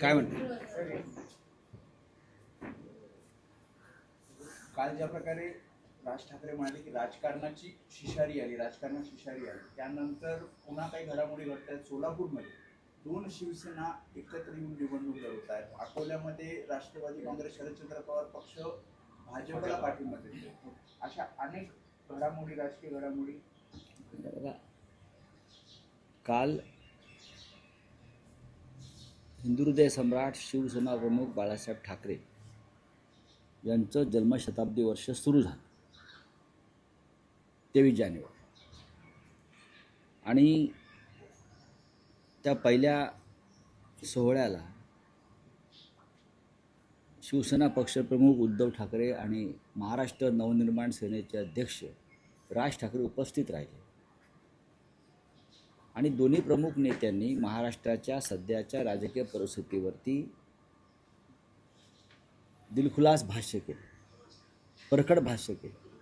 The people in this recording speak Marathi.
काय म्हणते? काल ज्या प्रकारे राज ठाकरे म्हणाले की राजकारणाची शिशारी आली, त्यानंतर पुन्हा काही घडामोडी घडत आहेत. सोलापूरमध्ये 2 शिवसेना एकत्र येऊन निवडणूक लढवत आहेत. अकोल्यामध्ये राष्ट्रवादी काँग्रेस शरदचंद्र पवार पक्ष भाजपला पाठिंबा देतो. अशा अनेक घडामोडी, राजकीय घडामोडी. काल हिंदुहृदय सम्राट शिवसेना प्रमुख बाळासाहेब ठाकरे यांचं जन्मशताब्दी वर्ष सुरू झालं 23 जानेवारी आणि त्या पहिल्या सोहळ्याला शिवसेना पक्षप्रमुख उद्धव ठाकरे आणि महाराष्ट्र नवनिर्माण सेनेचे अध्यक्ष राज ठाकरे उपस्थित राहिले आणि दोन्ही प्रमुख नेत्यांनी महाराष्ट्राच्या सध्याच्या राजकीय परिस्थितीवरती दिलखुलास भाष्य केले, परखड भाष्य केले.